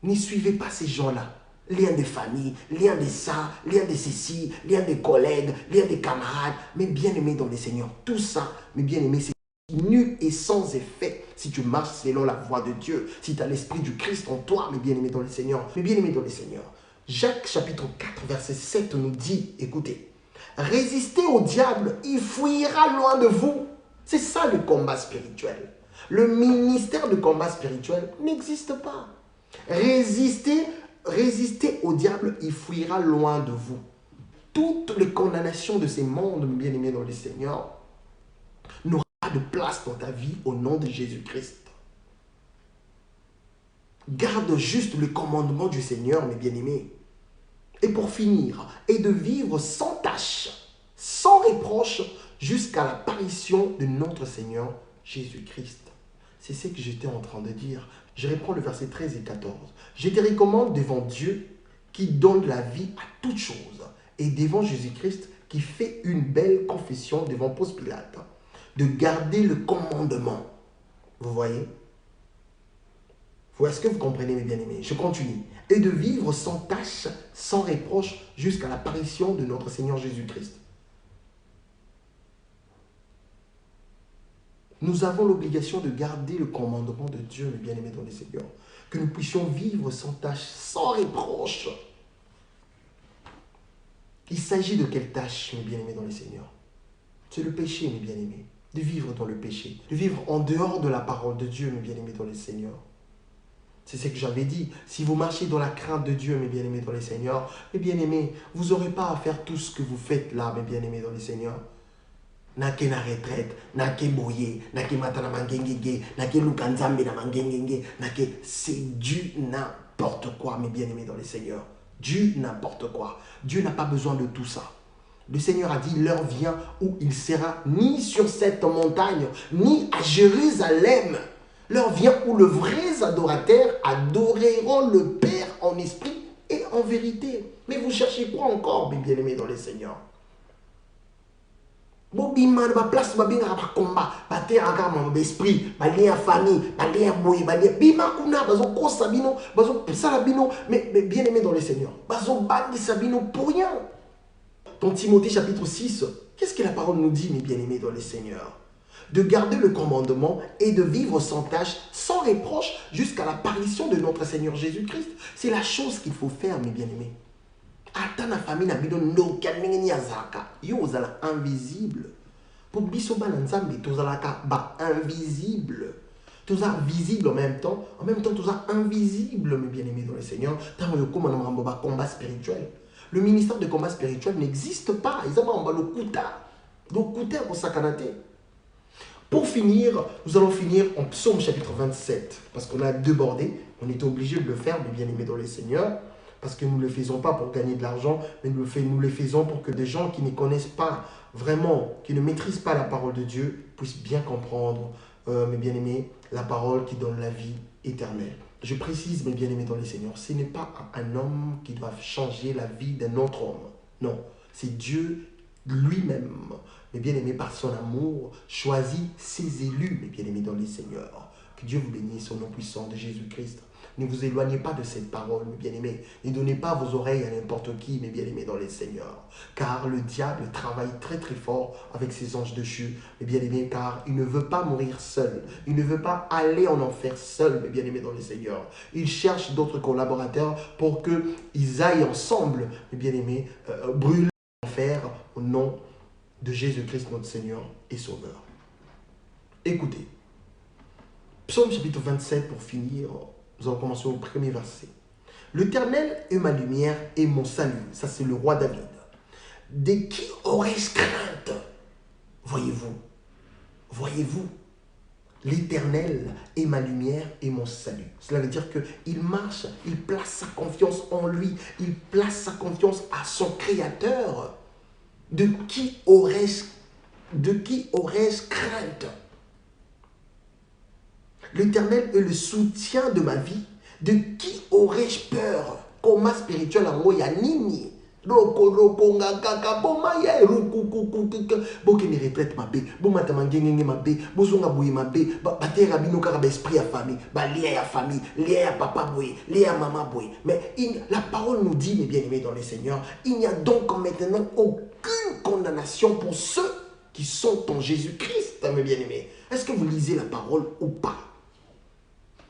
Ne suivez pas ces gens-là. Liens de famille, liens de ça, liens de ceci, liens de collègues, liens de camarades. Mes bien-aimés dans le Seigneur, tout ça, mes bien-aimés, c'est nul et sans effet si tu marches selon la voie de Dieu. Si tu as l'esprit du Christ en toi, mes bien-aimés dans le Seigneur. Mes bien-aimés dans le Seigneur. Jacques chapitre 4, verset 7 nous dit, écoutez, résistez au diable, il fuira loin de vous. C'est ça le combat spirituel. Le ministère de combat spirituel n'existe pas. Résistez au diable, il fuira loin de vous. Toutes les condamnations de ces mondes, bien-aimés dans le Seigneur, n'auront pas de place dans ta vie au nom de Jésus-Christ. Garde juste le commandement du Seigneur, mes bien-aimés. Et pour finir, et de vivre sans tâche, sans reproche, jusqu'à l'apparition de notre Seigneur Jésus-Christ. C'est ce que j'étais en train de dire. Je reprends le verset 13 et 14. Je te recommande devant Dieu qui donne la vie à toutes choses et devant Jésus-Christ qui fait une belle confession devant Ponce Pilate de garder le commandement. Vous voyez? Est-ce que vous comprenez, mes bien-aimés? Je continue. Et de vivre sans tâche, sans reproche jusqu'à l'apparition de notre Seigneur Jésus-Christ. Nous avons l'obligation de garder le commandement de Dieu, mes bien-aimés dans le Seigneur. Que nous puissions vivre sans tâche, sans reproche. Il s'agit de quelle tâche, mes bien-aimés dans le Seigneur? C'est le péché, mes bien-aimés. De vivre dans le péché. De vivre en dehors de la parole de Dieu, mes bien-aimés dans le Seigneur. C'est ce que j'avais dit. Si vous marchez dans la crainte de Dieu, mes bien-aimés dans le Seigneur, mes bien-aimés, vous n'aurez pas à faire tout ce que vous faites là, mes bien-aimés dans le Seigneur. Nake na retraite, nake boye, nake matana mangengenge, nake lukanzambe na mangengenge, nake, c'est du n'importe quoi, mes bien-aimés dans le Seigneur. Du n'importe quoi. Dieu n'a pas besoin de tout ça. Le Seigneur a dit, l'heure vient où il sera ni sur cette montagne, ni à Jérusalem. L'heure vient où les vrais adorateurs adoreront le Père en esprit et en vérité. Mais vous cherchez quoi encore, mes bien-aimés dans le Seigneur? Bobima ba place ba binga ba combat ba te aga mo esprit ba lien famille ba lien boy ba lien bima kuna bazo kosa bino bazo sala bino mais bien aimé dans le Seigneur bazo bandi sabino pour rien. Dans Timothée chapitre 6, qu'est-ce que la parole nous dit, mes bien-aimés dans le Seigneur? De garder le commandement et de vivre sans tâche, sans reproche jusqu'à l'apparition de notre Seigneur Jésus-Christ. C'est la chose qu'il faut faire, mes bien-aimés. Ata na famille na bino no kanenge ni azaka yo ozala invisible pour biso bana nzambe tozalaka ba invisible toza visible en même temps toza invisible, mes bien-aimés dans le Seigneur. Tango yo koma na mambo ba combat spirituel. Le ministère de combat spirituel n'existe pas. Ils ont le kuta pour sakanate. Pour finir, nous allons finir en Psaume chapitre 27 parce qu'on a débordé, on était obligé de le faire, mes bien-aimés dans le Seigneur. Parce que nous ne le faisons pas pour gagner de l'argent, mais nous le faisons pour que des gens qui ne connaissent pas vraiment, qui ne maîtrisent pas la parole de Dieu, puissent bien comprendre, mes bien-aimés, la parole qui donne la vie éternelle. Je précise, mes bien-aimés dans le Seigneur, ce n'est pas un homme qui doit changer la vie d'un autre homme. Non, C'est Dieu lui-même, mes bien-aimés, par son amour, choisit ses élus, mes bien-aimés, dans les seigneurs. Que Dieu vous bénisse au nom puissant de Jésus-Christ. Ne vous éloignez pas de cette parole, mes bien-aimés. Ne donnez pas vos oreilles à n'importe qui, mes bien-aimés, dans les seigneurs. Car le diable travaille très très fort avec ses anges déchus, mes bien-aimés, car il ne veut pas mourir seul. Il ne veut pas aller en enfer seul, mes bien-aimés, dans les seigneurs. Il cherche d'autres collaborateurs pour qu'ils aillent ensemble, mes bien-aimés, brûler l'enfer au nom de Jésus-Christ, notre Seigneur et Sauveur. Écoutez, Psaume chapitre 27 pour finir. Nous allons commencer au premier verset. L'Éternel est ma lumière et mon salut. Ça, c'est le roi David. De qui aurais-je crainte? Voyez-vous, voyez-vous, l'Éternel est ma lumière et mon salut. Cela veut dire qu'il marche, il place sa confiance en lui, il place sa confiance à son Créateur. De qui aurais-je crainte? L'Éternel est le soutien de ma vie. De qui aurais-je peur? Coma spirituel en ya nini. Bokeni retraite mabe, bomatamangenge mabe, bozonga boye mabe, batera bino kaka esprit à famille, lié à famille, lié à papa boye, lié à maman boye. Mais la parole nous dit, mes bien-aimés dans le Seigneur, il n'y a donc maintenant aucune condamnation pour ceux qui sont en Jésus-Christ, mes bien-aimés. Est-ce que vous lisez la parole ou pas?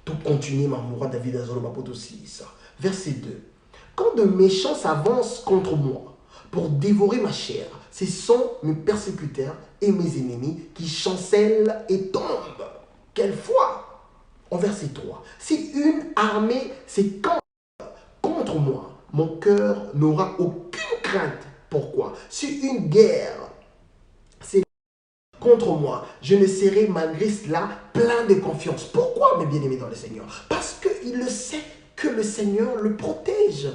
Tout continuer, ma David Azolobapoto 6. Verset 2. Quand de méchants s'avancent contre moi pour dévorer ma chair, ce sont mes persécuteurs et mes ennemis qui chancellent et tombent. Quelle foi! En verset 3. Si une armée s'écampe contre moi, mon cœur n'aura aucune crainte. Pourquoi? Si une guerre contre moi, je ne serai malgré cela plein de confiance. Pourquoi, mes bien-aimés dans le Seigneur? Parce qu'il le sait que le Seigneur le protège.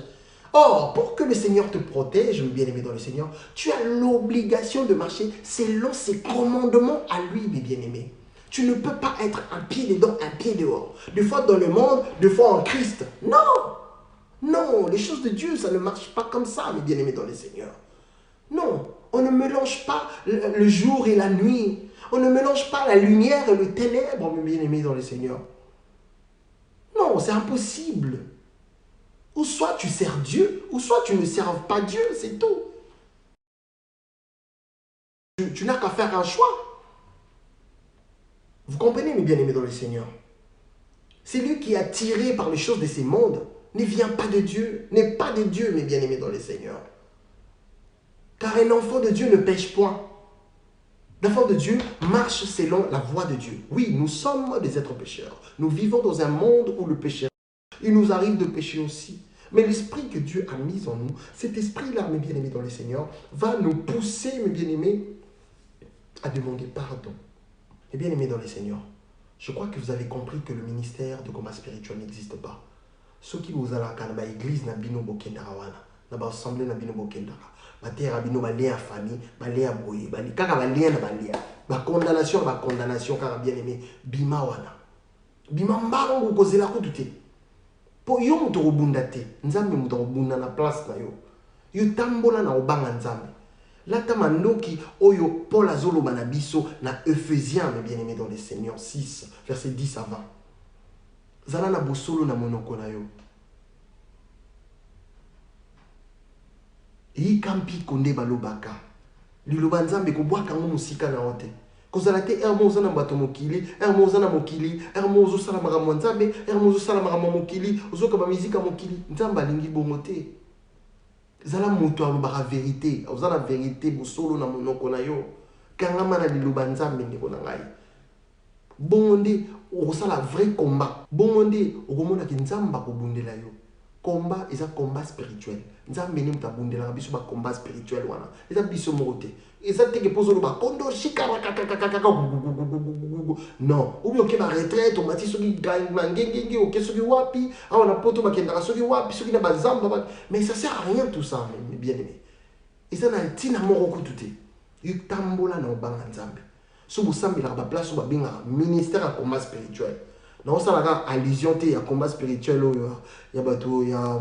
Or, pour que le Seigneur te protège, mes bien-aimés dans le Seigneur, tu as l'obligation de marcher selon ses commandements à lui, mes bien-aimés. Tu ne peux pas être un pied dedans, un pied dehors. Des fois dans le monde, des fois en Christ. Non! Non, les choses de Dieu, ça ne marche pas comme ça, mes bien-aimés dans le Seigneur. Non, on ne mélange pas le jour et la nuit. On ne mélange pas la lumière et le ténèbre, mes bien-aimés dans le Seigneur. Non, c'est impossible. Ou soit tu sers Dieu, ou soit tu ne sers pas Dieu, c'est tout. Tu n'as qu'à faire un choix. Vous comprenez, mes bien-aimés dans le Seigneur? C'est lui qui est attiré par les choses de ces mondes. Ne vient pas de Dieu, n'est pas de Dieu, mes bien-aimés dans le Seigneur. Car un enfant de Dieu ne pêche point. L'enfant de Dieu marche selon la voie de Dieu. Oui, nous sommes des êtres pécheurs. Nous vivons dans un monde où le péché, il nous arrive de pécher aussi. Mais l'esprit que Dieu a mis en nous, cet esprit-là, mes bien-aimés dans le Seigneur, va nous pousser, mes bien-aimés, à demander pardon. Mes bien-aimés dans le Seigneur, je crois que vous avez compris que le ministère de combat spirituel n'existe pas. Ceux qui vous allez à l'église, na bino bokendara wana, na ba assemblée na bino bokendara. Batera bino balia famille, balia boye, bali kaka balia na balia. Ba condamnation, kaka bien-aimé, bima wana. Bima mbarongo kozela kututé. Po yo muto obunda te, nzambe muto obunda na place na yo. Yo tambola na obanga nzambe. Lata mandoki oyo Paul azoloba na biso na Ephésiens, mes bien-aimés dans le Seigneur 6, verset 10 à 20. Zala na bosolo na monoko na yo. Ikampi konde balobaka. Liloba nzambe ko bwaka ngo musika na ote. Kozala te ermoza na bato mokili, ermoza na mokili, ermozo sala makambo nzambe, ermozo sala makambo mokili, ozoka ba mizika mokili, nzamba lingi bongo te. Zala moto alobaka vérité, ozala vérité bosolo na monoko na yo. Kangama na liloba nzambe ndeko na ngai. Bonde okosala vrai combat. Bonde okomona ki nzamba ko bundela yo. Combat eza combat spirituel. Nzambe ni mutabundela biso ba combat spirituel wana. Eza biso mote. Eza teke pozolo ba kondo shikara kakakaka. Non, ou bien ok ba retraite on mati soki ngengenge ok soki wapi, ah on a poto ba kendara soki wapi, soki na bazamba mais ça sert à rien tout ça mes bien-aimés. Eza na tina moko kututé. Yutambola na obanga nzambe. So vous savez la place où ba binga ministère à combat spirituel. Non, ça la allusion te ya combat spirituel ya bato ya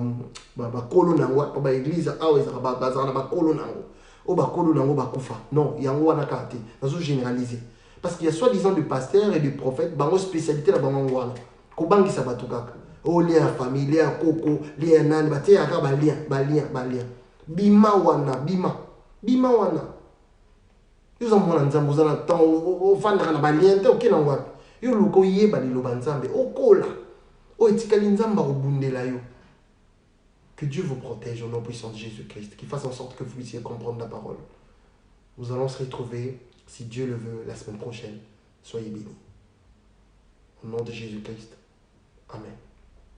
ba kolo nango ba église awa za ba kolo nango au bakolo nango bakufa. Non, il y a un wana kate. Nous généraliser. Parce qu'il y a soi-disant des pasteurs et des prophètes, bango spécialité la bango wana. Kobangi sa batukaka. Oh lien à famille, lien à coco, lien à nan, baté à balien. Bima wana, bima wana. Ils ont mon nzambe, vous en attend, au fan na balien, te ok na wapi. Yo loko yeba li loba nzambe, okola. O etikali nzamba obundela yo. Que Dieu vous protège au nom puissant de Jésus-Christ, qu'il fasse en sorte que vous puissiez comprendre la parole. Nous allons se retrouver, si Dieu le veut, la semaine prochaine. Soyez bénis. Au nom de Jésus-Christ. Amen.